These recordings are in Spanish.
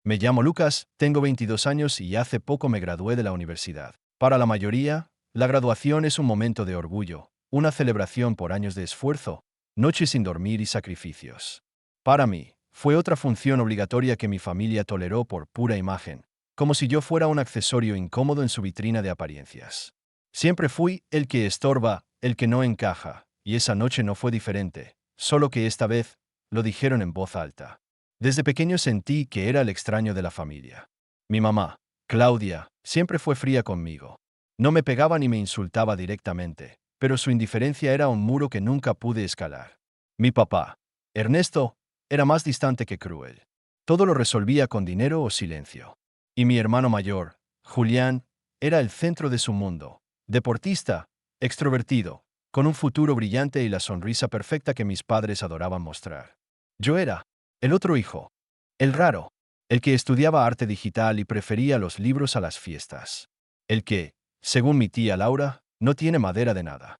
Me llamo Lucas, tengo 22 años y hace poco me gradué de la universidad. Para la mayoría, la graduación es un momento de orgullo, una celebración por años de esfuerzo, noches sin dormir y sacrificios. Para mí, fue otra función obligatoria que mi familia toleró por pura imagen, como si yo fuera un accesorio incómodo en su vitrina de apariencias. Siempre fui el que estorba, el que no encaja, y esa noche no fue diferente, solo que esta vez lo dijeron en voz alta. Desde pequeño sentí que era el extraño de la familia. Mi mamá, Claudia, siempre fue fría conmigo. No me pegaba ni me insultaba directamente, pero su indiferencia era un muro que nunca pude escalar. Mi papá, Ernesto, era más distante que cruel. Todo lo resolvía con dinero o silencio. Y mi hermano mayor, Julián, era el centro de su mundo. Deportista, extrovertido, con un futuro brillante y la sonrisa perfecta que mis padres adoraban mostrar. Yo era el otro hijo, el raro, el que estudiaba arte digital y prefería los libros a las fiestas. El que, según mi tía Laura, no tiene madera de nada.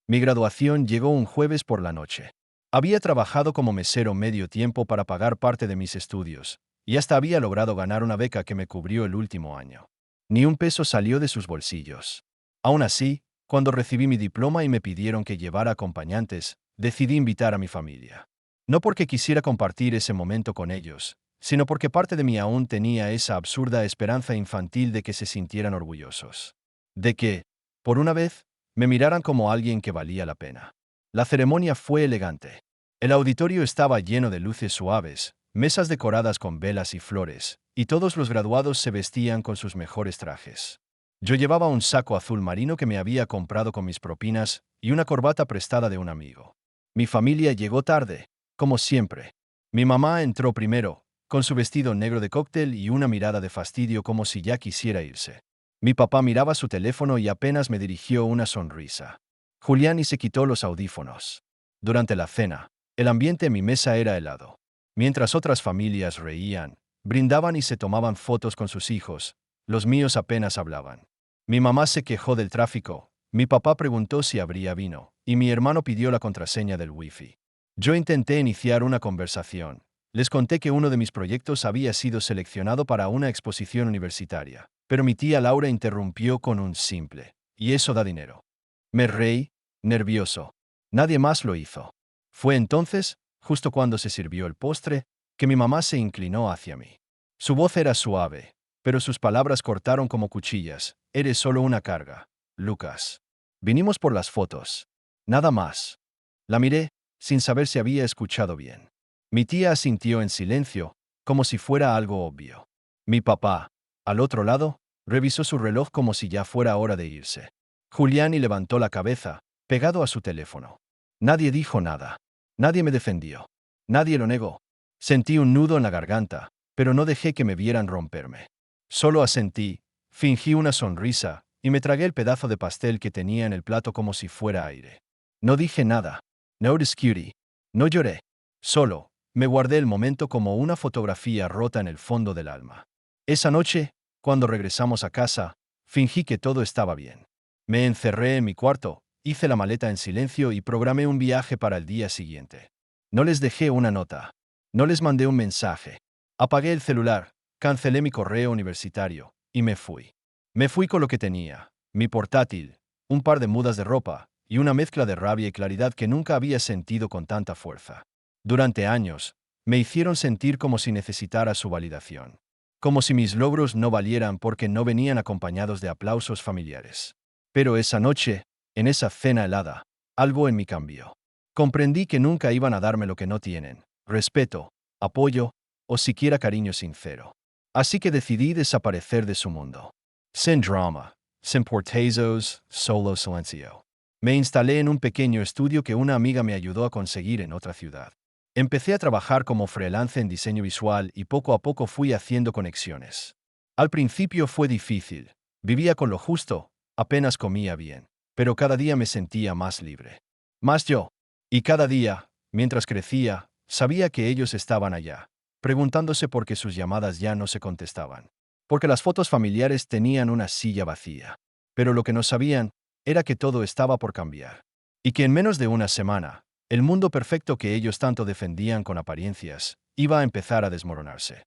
Mi graduación llegó un jueves por la noche. Había trabajado como mesero medio tiempo para pagar parte de mis estudios, y hasta había logrado ganar una beca que me cubrió el último año. Ni un peso salió de sus bolsillos. Aún así, cuando recibí mi diploma y me pidieron que llevara acompañantes, decidí invitar a mi familia. No porque quisiera compartir ese momento con ellos, sino porque parte de mí aún tenía esa absurda esperanza infantil de que se sintieran orgullosos. De que, por una vez, me miraran como alguien que valía la pena. La ceremonia fue elegante. El auditorio estaba lleno de luces suaves, mesas decoradas con velas y flores, y todos los graduados se vestían con sus mejores trajes. Yo llevaba un saco azul marino que me había comprado con mis propinas y una corbata prestada de un amigo. Mi familia llegó tarde, como siempre. Mi mamá entró primero, con su vestido negro de cóctel y una mirada de fastidio como si ya quisiera irse. Mi papá miraba su teléfono y apenas me dirigió una sonrisa. Julián se quitó los audífonos. Durante la cena, el ambiente en mi mesa era helado. Mientras otras familias reían, brindaban y se tomaban fotos con sus hijos, los míos apenas hablaban. Mi mamá se quejó del tráfico, mi papá preguntó si habría vino, y mi hermano pidió la contraseña del wifi. Yo intenté iniciar una conversación. Les conté que uno de mis proyectos había sido seleccionado para una exposición universitaria, pero mi tía Laura interrumpió con un simple, ¿y eso da dinero? Me reí, nervioso. Nadie más lo hizo. Fue entonces, justo cuando se sirvió el postre, que mi mamá se inclinó hacia mí. Su voz era suave, pero sus palabras cortaron como cuchillas. Eres solo una carga, Lucas. Vinimos por las fotos. Nada más. La miré, sin saber si había escuchado bien. Mi tía asintió en silencio, como si fuera algo obvio. Mi papá, al otro lado, revisó su reloj como si ya fuera hora de irse. Julián levantó la cabeza, pegado a su teléfono. Nadie dijo nada. Nadie me defendió. Nadie lo negó. Sentí un nudo en la garganta, pero no dejé que me vieran romperme. Solo asentí, fingí una sonrisa, y me tragué el pedazo de pastel que tenía en el plato como si fuera aire. No dije nada. No discutí. No lloré. Solo, me guardé el momento como una fotografía rota en el fondo del alma. Esa noche, cuando regresamos a casa, fingí que todo estaba bien. Me encerré en mi cuarto, hice la maleta en silencio y programé un viaje para el día siguiente. No les dejé una nota. No les mandé un mensaje. Apagué el celular, cancelé mi correo universitario, y me fui. Me fui con lo que tenía, mi portátil, un par de mudas de ropa, y una mezcla de rabia y claridad que nunca había sentido con tanta fuerza. Durante años, me hicieron sentir como si necesitara su validación. Como si mis logros no valieran porque no venían acompañados de aplausos familiares. Pero esa noche, en esa cena helada, algo en mí cambió. Comprendí que nunca iban a darme lo que no tienen: respeto, apoyo o siquiera cariño sincero. Así que decidí desaparecer de su mundo. Sin drama, sin portazos, solo silencio. Me instalé en un pequeño estudio que una amiga me ayudó a conseguir en otra ciudad. Empecé a trabajar como freelance en diseño visual y poco a poco fui haciendo conexiones. Al principio fue difícil. Vivía con lo justo, apenas comía bien, pero cada día me sentía más libre. Más yo. Y cada día, mientras crecía, sabía que ellos estaban allá, preguntándose por qué sus llamadas ya no se contestaban. Porque las fotos familiares tenían una silla vacía. Pero lo que no sabían era que todo estaba por cambiar. Y que en menos de una semana, el mundo perfecto que ellos tanto defendían con apariencias iba a empezar a desmoronarse.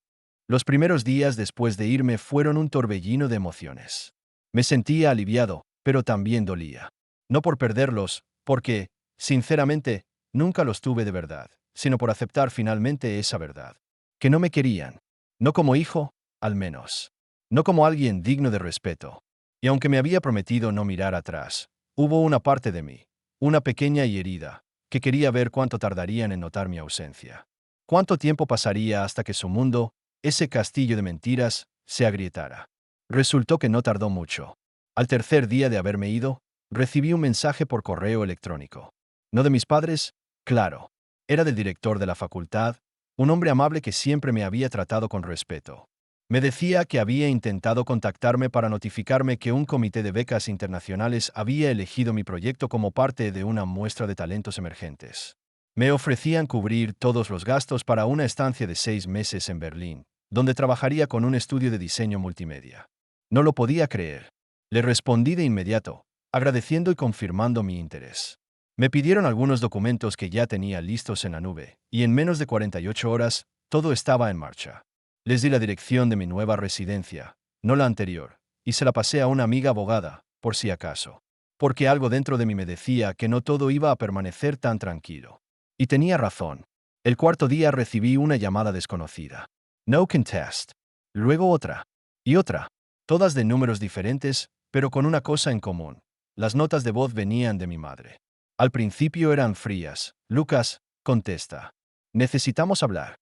Los primeros días después de irme fueron un torbellino de emociones. Me sentía aliviado, pero también dolía. No por perderlos, porque, sinceramente, nunca los tuve de verdad, sino por aceptar finalmente esa verdad. Que no me querían. No como hijo, al menos. No como alguien digno de respeto. Y aunque me había prometido no mirar atrás, hubo una parte de mí, una pequeña y herida, que quería ver cuánto tardarían en notar mi ausencia. Cuánto tiempo pasaría hasta que su mundo, ese castillo de mentiras, se agrietara. Resultó que no tardó mucho. Al tercer día de haberme ido, recibí un mensaje por correo electrónico. No de mis padres, claro. Era del director de la facultad, un hombre amable que siempre me había tratado con respeto. Me decía que había intentado contactarme para notificarme que un comité de becas internacionales había elegido mi proyecto como parte de una muestra de talentos emergentes. Me ofrecían cubrir todos los gastos para una estancia de 6 meses en Berlín, donde trabajaría con un estudio de diseño multimedia. No lo podía creer. Le respondí de inmediato, agradeciendo y confirmando mi interés. Me pidieron algunos documentos que ya tenía listos en la nube, y en menos de 48 horas, todo estaba en marcha. Les di la dirección de mi nueva residencia, no la anterior, y se la pasé a una amiga abogada, por si acaso. Porque algo dentro de mí me decía que no todo iba a permanecer tan tranquilo. Y tenía razón. El cuarto día recibí una llamada desconocida. No contest. Luego otra. Y otra. Todas de números diferentes, pero con una cosa en común. Las notas de voz venían de mi madre. Al principio eran frías. Lucas, contesta. Necesitamos hablar.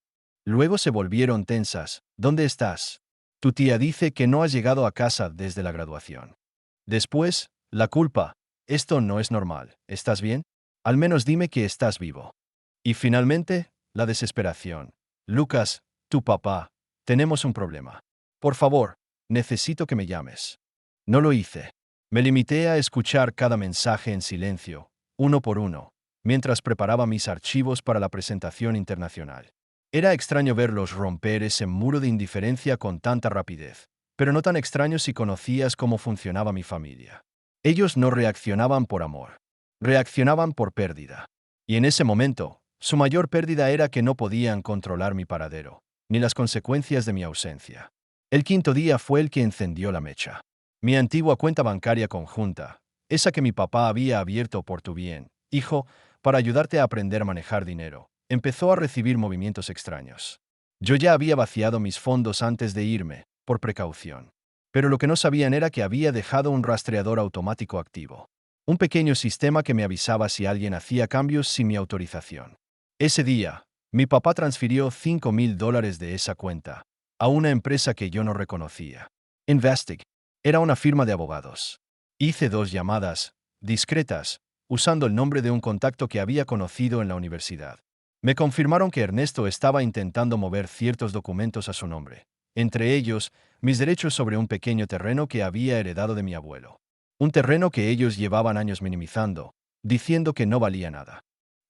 Luego se volvieron tensas. ¿Dónde estás? Tu tía dice que no has llegado a casa desde la graduación. Después, la culpa. Esto no es normal. ¿Estás bien? Al menos dime que estás vivo. Y finalmente, la desesperación. Lucas, tu papá. Tenemos un problema. Por favor, necesito que me llames. No lo hice. Me limité a escuchar cada mensaje en silencio, uno por uno, mientras preparaba mis archivos para la presentación internacional. Era extraño verlos romper ese muro de indiferencia con tanta rapidez, pero no tan extraño si conocías cómo funcionaba mi familia. Ellos no reaccionaban por amor, reaccionaban por pérdida. Y en ese momento, su mayor pérdida era que no podían controlar mi paradero, ni las consecuencias de mi ausencia. El quinto día fue el que encendió la mecha. Mi antigua cuenta bancaria conjunta, esa que mi papá había abierto por tu bien, hijo, para ayudarte a aprender a manejar dinero, empezó a recibir movimientos extraños. Yo ya había vaciado mis fondos antes de irme, por precaución. Pero lo que no sabían era que había dejado un rastreador automático activo. Un pequeño sistema que me avisaba si alguien hacía cambios sin mi autorización. Ese día, mi papá transfirió $5,000 de esa cuenta a una empresa que yo no reconocía. Investig. Era una firma de abogados. Hice 2 llamadas, discretas, usando el nombre de un contacto que había conocido en la universidad. Me confirmaron que Ernesto estaba intentando mover ciertos documentos a su nombre, entre ellos, mis derechos sobre un pequeño terreno que había heredado de mi abuelo. Un terreno que ellos llevaban años minimizando, diciendo que no valía nada.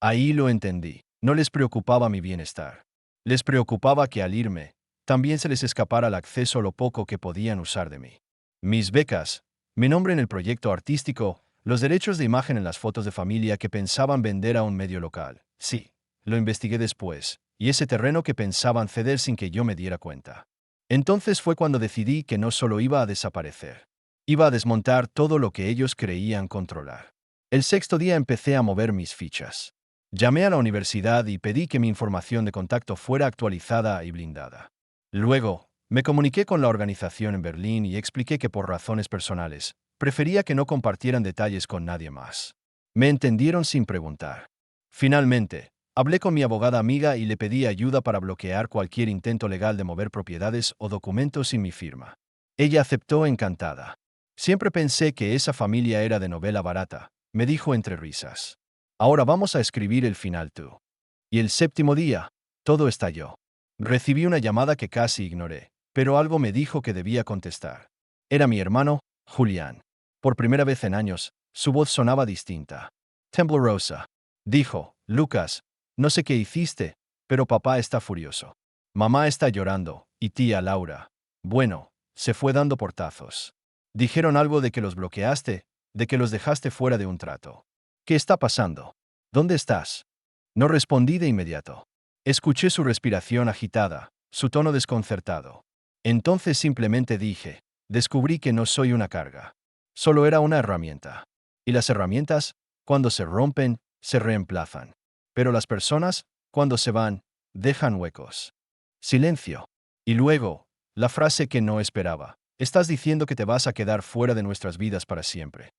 Ahí lo entendí. No les preocupaba mi bienestar. Les preocupaba que al irme, también se les escapara el acceso a lo poco que podían usar de mí. Mis becas, mi nombre en el proyecto artístico, los derechos de imagen en las fotos de familia que pensaban vender a un medio local. Sí, lo investigué después, y ese terreno que pensaban ceder sin que yo me diera cuenta. Entonces fue cuando decidí que no solo iba a desaparecer, iba a desmontar todo lo que ellos creían controlar. El sexto día empecé a mover mis fichas. Llamé a la universidad y pedí que mi información de contacto fuera actualizada y blindada. Luego, me comuniqué con la organización en Berlín y expliqué que por razones personales, prefería que no compartieran detalles con nadie más. Me entendieron sin preguntar. Finalmente, hablé con mi abogada amiga y le pedí ayuda para bloquear cualquier intento legal de mover propiedades o documentos sin mi firma. Ella aceptó encantada. Siempre pensé que esa familia era de novela barata, me dijo entre risas. Ahora vamos a escribir el final tú. Y el séptimo día, todo estalló. Recibí una llamada que casi ignoré, pero algo me dijo que debía contestar. Era mi hermano, Julián. Por primera vez en años, su voz sonaba distinta. Temblorosa. Dijo, Lucas, no sé qué hiciste, pero papá está furioso. Mamá está llorando, y tía Laura. Bueno, se fue dando portazos. Dijeron algo de que los bloqueaste, de que los dejaste fuera de un trato. ¿Qué está pasando? ¿Dónde estás? No respondí de inmediato. Escuché su respiración agitada, su tono desconcertado. Entonces simplemente dije, descubrí que no soy una carga. Solo era una herramienta. Y las herramientas, cuando se rompen, se reemplazan. Pero las personas, cuando se van, dejan huecos. Silencio. Y luego, la frase que no esperaba. Estás diciendo que te vas a quedar fuera de nuestras vidas para siempre.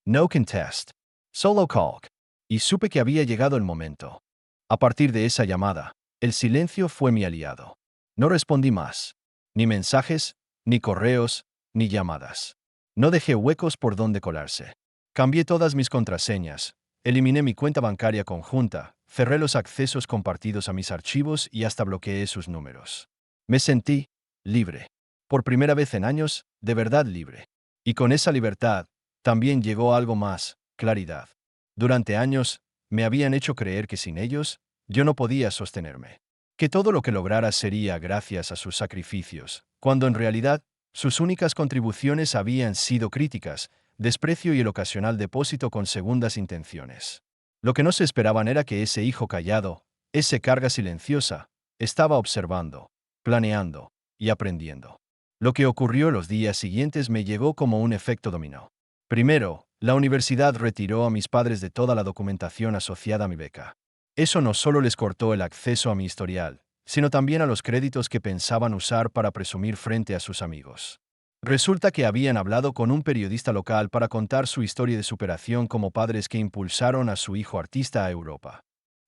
No contest. Solo calk. Y supe que había llegado el momento. A partir de esa llamada, el silencio fue mi aliado. No respondí más. Ni mensajes, ni correos, ni llamadas. No dejé huecos por donde colarse. Cambié todas mis contraseñas, eliminé mi cuenta bancaria conjunta, cerré los accesos compartidos a mis archivos y hasta bloqueé sus números. Me sentí libre. Por primera vez en años, de verdad libre. Y con esa libertad, también llegó algo más, claridad. Durante años, me habían hecho creer que sin ellos, yo no podía sostenerme. Que todo lo que lograra sería gracias a sus sacrificios, cuando en realidad, sus únicas contribuciones habían sido críticas, desprecio y el ocasional depósito con segundas intenciones. Lo que no se esperaban era que ese hijo callado, esa carga silenciosa, estaba observando, planeando y aprendiendo. Lo que ocurrió los días siguientes me llegó como un efecto dominó. Primero, la universidad retiró a mis padres de toda la documentación asociada a mi beca. Eso no solo les cortó el acceso a mi historial, sino también a los créditos que pensaban usar para presumir frente a sus amigos. Resulta que habían hablado con un periodista local para contar su historia de superación como padres que impulsaron a su hijo artista a Europa.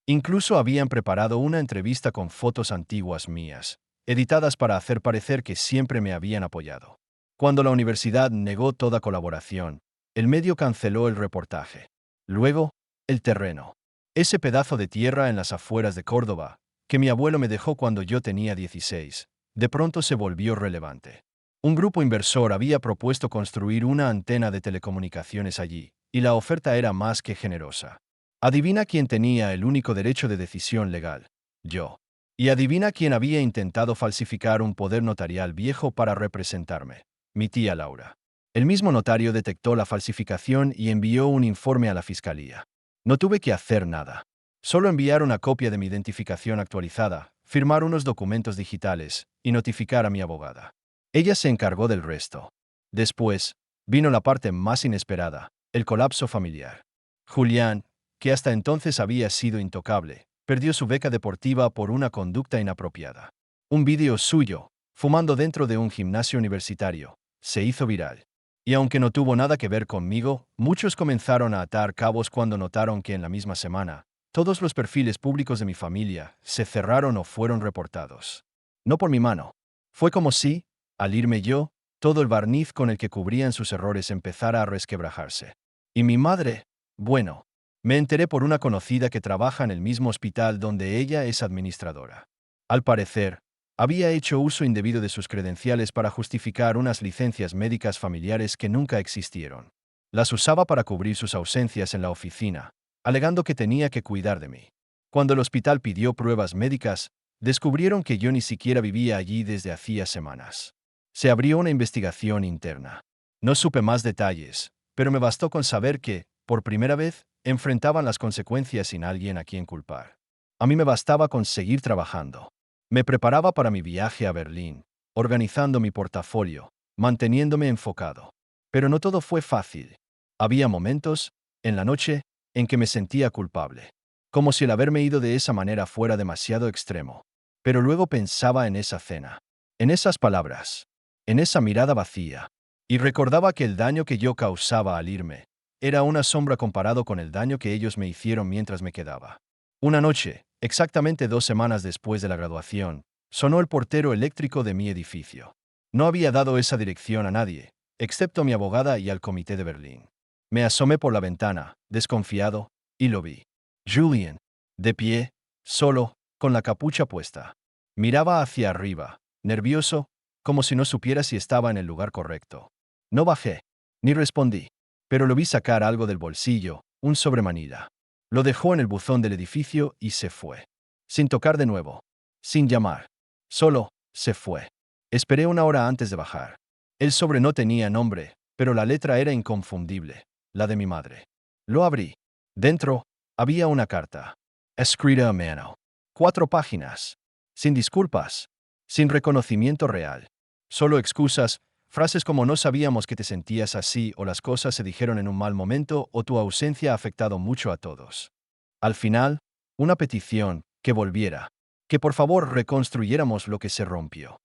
Incluso habían preparado una entrevista con fotos antiguas mías, editadas para hacer parecer que siempre me habían apoyado. Cuando la universidad negó toda colaboración, el medio canceló el reportaje. Luego, el terreno. Ese pedazo de tierra en las afueras de Córdoba, que mi abuelo me dejó cuando yo tenía 16, de pronto se volvió relevante. Un grupo inversor había propuesto construir una antena de telecomunicaciones allí, y la oferta era más que generosa. Adivina quién tenía el único derecho de decisión legal. Yo. Y adivina quién había intentado falsificar un poder notarial viejo para representarme. Mi tía Laura. El mismo notario detectó la falsificación y envió un informe a la fiscalía. No tuve que hacer nada. Solo enviar una copia de mi identificación actualizada, firmar unos documentos digitales y notificar a mi abogada. Ella se encargó del resto. Después, vino la parte más inesperada, el colapso familiar. Julián, que hasta entonces había sido intocable, perdió su beca deportiva por una conducta inapropiada. Un vídeo suyo, fumando dentro de un gimnasio universitario, se hizo viral. Y aunque no tuvo nada que ver conmigo, muchos comenzaron a atar cabos cuando notaron que en la misma semana, todos los perfiles públicos de mi familia se cerraron o fueron reportados. No por mi mano. Fue como si, al irme yo, todo el barniz con el que cubrían sus errores empezara a resquebrajarse. Y mi madre, bueno, me enteré por una conocida que trabaja en el mismo hospital donde ella es administradora. Al parecer, había hecho uso indebido de sus credenciales para justificar unas licencias médicas familiares que nunca existieron. Las usaba para cubrir sus ausencias en la oficina, alegando que tenía que cuidar de mí. Cuando el hospital pidió pruebas médicas, descubrieron que yo ni siquiera vivía allí desde hacía semanas. Se abrió una investigación interna. No supe más detalles, pero me bastó con saber que, por primera vez, enfrentaban las consecuencias sin alguien a quien culpar. A mí me bastaba con seguir trabajando. Me preparaba para mi viaje a Berlín, organizando mi portafolio, manteniéndome enfocado. Pero no todo fue fácil. Había momentos, en la noche, en que me sentía culpable. Como si el haberme ido de esa manera fuera demasiado extremo. Pero luego pensaba en esa cena, en esas palabras, en esa mirada vacía, y recordaba que el daño que yo causaba al irme era una sombra comparado con el daño que ellos me hicieron mientras me quedaba. Una noche, exactamente 2 semanas después de la graduación, sonó el portero eléctrico de mi edificio. No había dado esa dirección a nadie, excepto a mi abogada y al comité de Berlín. Me asomé por la ventana, desconfiado, y lo vi. Julian, de pie, solo, con la capucha puesta. Miraba hacia arriba, nervioso, como si no supiera si estaba en el lugar correcto. No bajé, ni respondí, pero lo vi sacar algo del bolsillo, un sobremanila. Lo dejó en el buzón del edificio y se fue. Sin tocar de nuevo. Sin llamar. Solo, se fue. Esperé 1 hora antes de bajar. El sobre no tenía nombre, pero la letra era inconfundible, la de mi madre. Lo abrí. Dentro, había una carta. Escrita a mano. 4 páginas. Sin disculpas. sin reconocimiento real. Solo excusas, frases como no sabíamos que te sentías así o las cosas se dijeron en un mal momento o tu ausencia ha afectado mucho a todos. Al final, una petición, que volviera, que por favor reconstruyéramos lo que se rompió.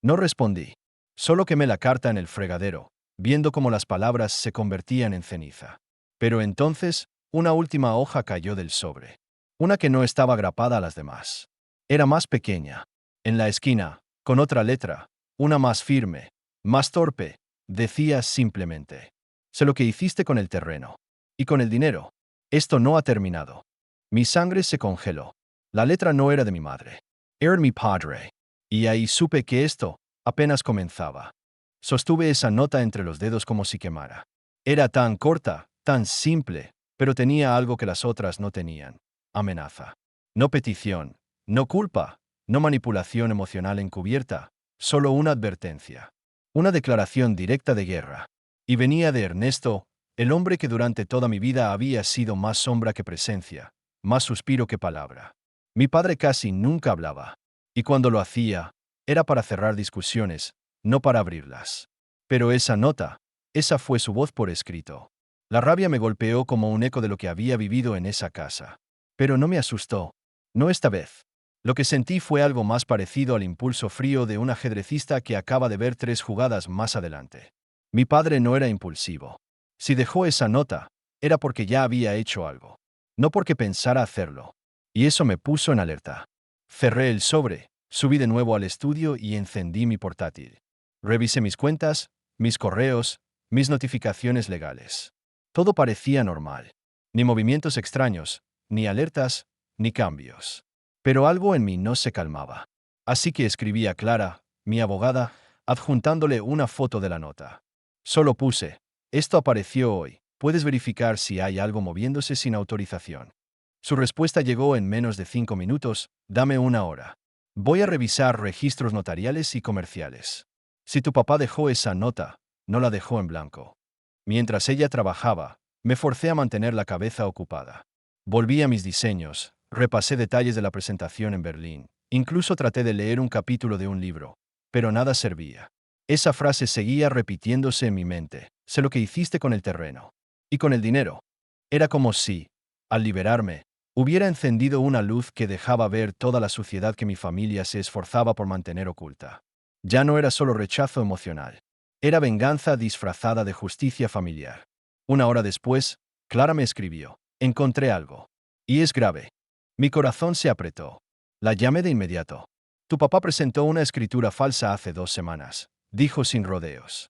No respondí. Solo quemé la carta en el fregadero, viendo cómo las palabras se convertían en ceniza. Pero entonces, una última hoja cayó del sobre. Una que no estaba agrapada a las demás. Era más pequeña. En la esquina, con otra letra, una más firme, más torpe, decía simplemente: sé lo que hiciste con el terreno. Y con el dinero. Esto no ha terminado. Mi sangre se congeló. La letra no era de mi madre. Era mi padre. Y ahí supe que esto apenas comenzaba. Sostuve esa nota entre los dedos como si quemara. Era tan corta, tan simple, pero tenía algo que las otras no tenían. Amenaza. No petición, no culpa, no manipulación emocional encubierta, solo una advertencia. Una declaración directa de guerra. Y venía de Ernesto, el hombre que durante toda mi vida había sido más sombra que presencia, más suspiro que palabra. Mi padre casi nunca hablaba. Y cuando lo hacía, era para cerrar discusiones, no para abrirlas. Pero esa nota, esa fue su voz por escrito. La rabia me golpeó como un eco de lo que había vivido en esa casa. Pero no me asustó. No esta vez. Lo que sentí fue algo más parecido al impulso frío de un ajedrecista que acaba de ver 3 jugadas más adelante. Mi padre no era impulsivo. Si dejó esa nota, era porque ya había hecho algo. No porque pensara hacerlo. Y eso me puso en alerta. Cerré el sobre, subí de nuevo al estudio y encendí mi portátil. Revisé mis cuentas, mis correos, mis notificaciones legales. Todo parecía normal. Ni movimientos extraños, ni alertas, ni cambios. Pero algo en mí no se calmaba. Así que escribí a Clara, mi abogada, adjuntándole una foto de la nota. Solo puse: esto apareció hoy. Puedes verificar si hay algo moviéndose sin autorización. Su respuesta llegó en menos de 5 minutos: dame una hora. Voy a revisar registros notariales y comerciales. Si tu papá dejó esa nota, no la dejó en blanco. Mientras ella trabajaba, me forcé a mantener la cabeza ocupada. Volví a mis diseños, repasé detalles de la presentación en Berlín, incluso traté de leer un capítulo de un libro, pero nada servía. Esa frase seguía repitiéndose en mi mente: sé lo que hiciste con el terreno. Y con el dinero. Era como si, al liberarme, hubiera encendido una luz que dejaba ver toda la suciedad que mi familia se esforzaba por mantener oculta. Ya no era solo rechazo emocional. Era venganza disfrazada de justicia familiar. Una hora después, Clara me escribió: encontré algo. Y es grave. Mi corazón se apretó. La llamé de inmediato. Tu papá presentó una escritura falsa hace 2 semanas, dijo sin rodeos.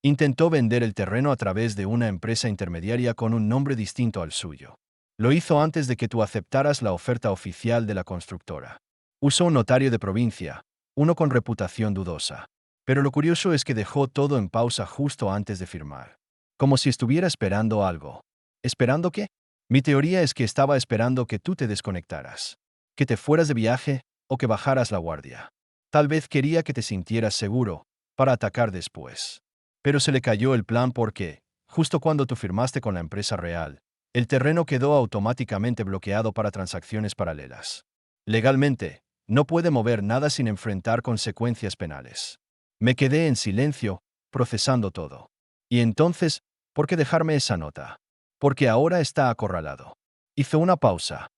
Intentó vender el terreno a través de una empresa intermediaria con un nombre distinto al suyo. Lo hizo antes de que tú aceptaras la oferta oficial de la constructora. Usó un notario de provincia, uno con reputación dudosa. Pero lo curioso es que dejó todo en pausa justo antes de firmar. Como si estuviera esperando algo. ¿Esperando qué? Mi teoría es que estaba esperando que tú te desconectaras. Que te fueras de viaje o que bajaras la guardia. Tal vez quería que te sintieras seguro, para atacar después. Pero se le cayó el plan porque, justo cuando tú firmaste con la empresa real, el terreno quedó automáticamente bloqueado para transacciones paralelas. Legalmente, no puede mover nada sin enfrentar consecuencias penales. Me quedé en silencio, procesando todo. Y entonces, ¿por qué dejarme esa nota? Porque ahora está acorralado. Hizo una pausa.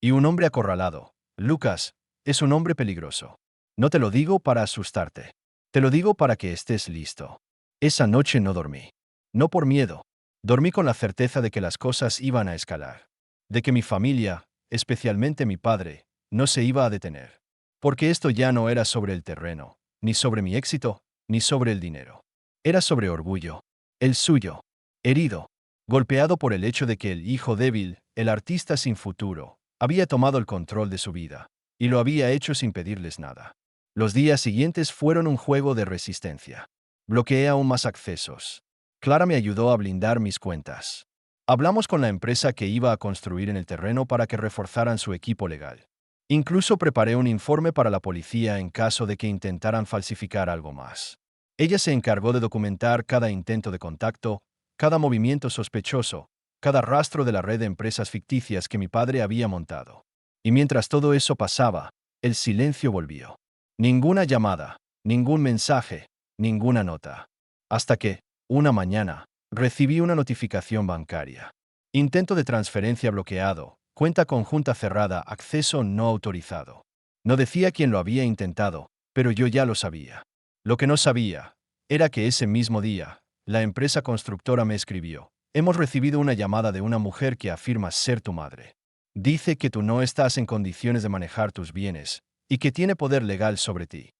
Y un hombre acorralado, Lucas, es un hombre peligroso. No te lo digo para asustarte. Te lo digo para que estés listo. Esa noche no dormí. No por miedo. Dormí con la certeza de que las cosas iban a escalar. De que mi familia, especialmente mi padre, no se iba a detener. Porque esto ya no era sobre el terreno, ni sobre mi éxito, ni sobre el dinero. Era sobre orgullo. El suyo. Herido. Golpeado por el hecho de que el hijo débil, el artista sin futuro, había tomado el control de su vida. Y lo había hecho sin pedirles nada. Los días siguientes fueron un juego de resistencia. Bloqueé aún más accesos. Clara me ayudó a blindar mis cuentas. Hablamos con la empresa que iba a construir en el terreno para que reforzaran su equipo legal. Incluso preparé un informe para la policía en caso de que intentaran falsificar algo más. Ella se encargó de documentar cada intento de contacto, cada movimiento sospechoso, cada rastro de la red de empresas ficticias que mi padre había montado. Y mientras todo eso pasaba, el silencio volvió. Ninguna llamada, ningún mensaje, ninguna nota. Hasta que, una mañana, recibí una notificación bancaria. Intento de transferencia bloqueado, cuenta conjunta cerrada, acceso no autorizado. No decía quién lo había intentado, pero yo ya lo sabía. Lo que no sabía era que ese mismo día, la empresa constructora me escribió: hemos recibido una llamada de una mujer que afirma ser tu madre. Dice que tú no estás en condiciones de manejar tus bienes y que tiene poder legal sobre ti.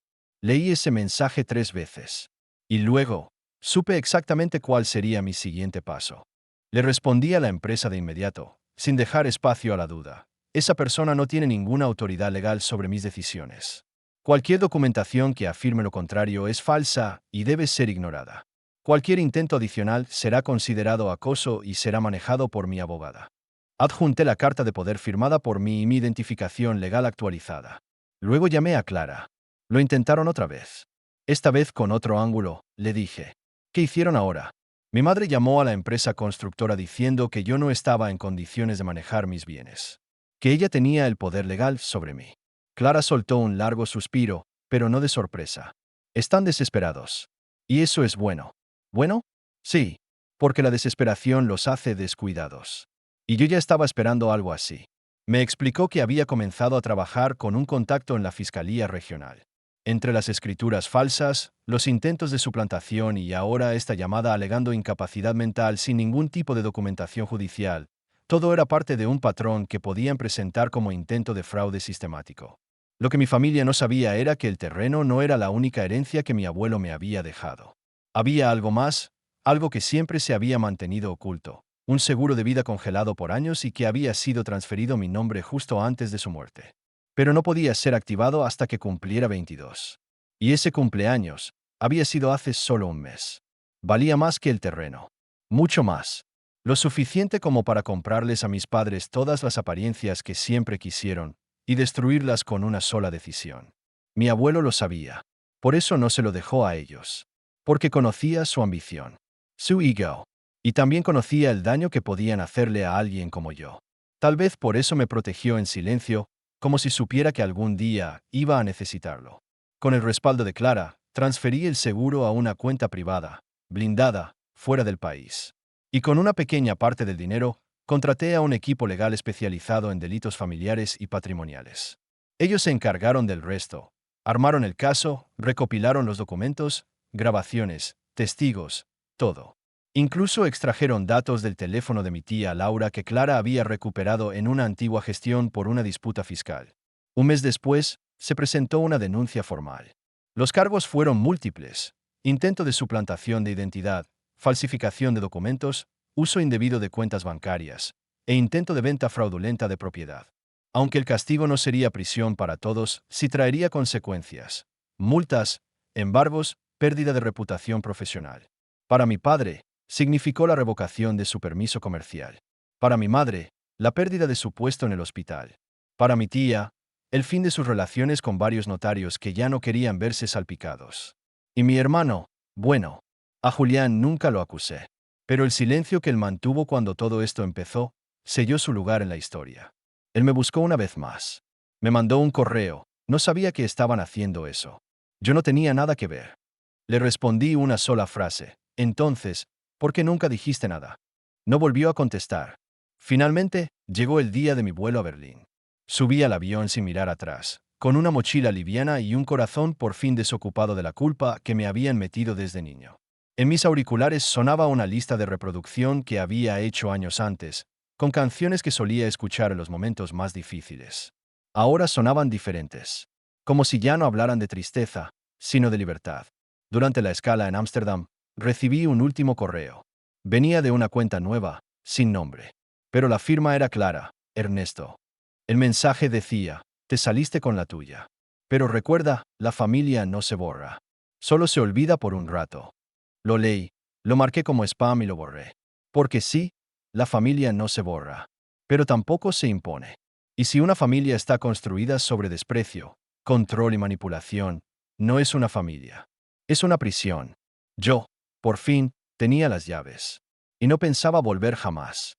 Leí ese mensaje 3 veces. Y luego, supe exactamente cuál sería mi siguiente paso. Le respondí a la empresa de inmediato, sin dejar espacio a la duda. Esa persona no tiene ninguna autoridad legal sobre mis decisiones. Cualquier documentación que afirme lo contrario es falsa y debe ser ignorada. Cualquier intento adicional será considerado acoso y será manejado por mi abogada. Adjunté la carta de poder firmada por mí y mi identificación legal actualizada. Luego llamé a Clara. Lo intentaron otra vez. Esta vez con otro ángulo, le dije. ¿Qué hicieron ahora? Mi madre llamó a la empresa constructora diciendo que yo no estaba en condiciones de manejar mis bienes. Que ella tenía el poder legal sobre mí. Clara soltó un largo suspiro, pero no de sorpresa. Están desesperados. ¿Y eso es bueno? ¿Bueno? Sí, porque la desesperación los hace descuidados. Y yo ya estaba esperando algo así. Me explicó que había comenzado a trabajar con un contacto en la Fiscalía Regional. Entre las escrituras falsas, los intentos de suplantación y ahora esta llamada alegando incapacidad mental sin ningún tipo de documentación judicial, todo era parte de un patrón que podían presentar como intento de fraude sistemático. Lo que mi familia no sabía era que el terreno no era la única herencia que mi abuelo me había dejado. Había algo más, algo que siempre se había mantenido oculto. Un seguro de vida congelado por años y que había sido transferido a mi nombre justo antes de su muerte. Pero no podía ser activado hasta que cumpliera 22. Y ese cumpleaños había sido hace solo un mes. Valía más que el terreno. Mucho más. Lo suficiente como para comprarles a mis padres todas las apariencias que siempre quisieron y destruirlas con una sola decisión. Mi abuelo lo sabía. Por eso no se lo dejó a ellos. Porque conocía su ambición. Su ego. Y también conocía el daño que podían hacerle a alguien como yo. Tal vez por eso me protegió en silencio, como si supiera que algún día iba a necesitarlo. Con el respaldo de Clara, transferí el seguro a una cuenta privada, blindada, fuera del país. Y con una pequeña parte del dinero, contraté a un equipo legal especializado en delitos familiares y patrimoniales. Ellos se encargaron del resto. Armaron el caso, recopilaron los documentos, grabaciones, testigos, todo. Incluso extrajeron datos del teléfono de mi tía Laura que Clara había recuperado en una antigua gestión por una disputa fiscal. Un mes después, se presentó una denuncia formal. Los cargos fueron múltiples: intento de suplantación de identidad, falsificación de documentos, uso indebido de cuentas bancarias, e intento de venta fraudulenta de propiedad. Aunque el castigo no sería prisión para todos, sí traería consecuencias: multas, embargos, pérdida de reputación profesional. Para mi padre, significó la revocación de su permiso comercial. Para mi madre, la pérdida de su puesto en el hospital. Para mi tía, el fin de sus relaciones con varios notarios que ya no querían verse salpicados. Y mi hermano, bueno, a Julián nunca lo acusé. Pero el silencio que él mantuvo cuando todo esto empezó, selló su lugar en la historia. Él me buscó una vez más. Me mandó un correo, no sabía que estaban haciendo eso. Yo no tenía nada que ver. Le respondí una sola frase: entonces, ¿por qué nunca dijiste nada? No volvió a contestar. Finalmente, llegó el día de mi vuelo a Berlín. Subí al avión sin mirar atrás, con una mochila liviana y un corazón por fin desocupado de la culpa que me habían metido desde niño. En mis auriculares sonaba una lista de reproducción que había hecho años antes, con canciones que solía escuchar en los momentos más difíciles. Ahora sonaban diferentes, como si ya no hablaran de tristeza, sino de libertad. Durante la escala en Ámsterdam, recibí un último correo. Venía de una cuenta nueva, sin nombre. Pero la firma era clara: Ernesto. El mensaje decía: te saliste con la tuya. Pero recuerda, la familia no se borra. Solo se olvida por un rato. Lo leí, lo marqué como spam y lo borré. Porque sí, la familia no se borra. Pero tampoco se impone. Y si una familia está construida sobre desprecio, control y manipulación, no es una familia. Es una prisión. Yo, por fin, tenía las llaves. Y no pensaba volver jamás.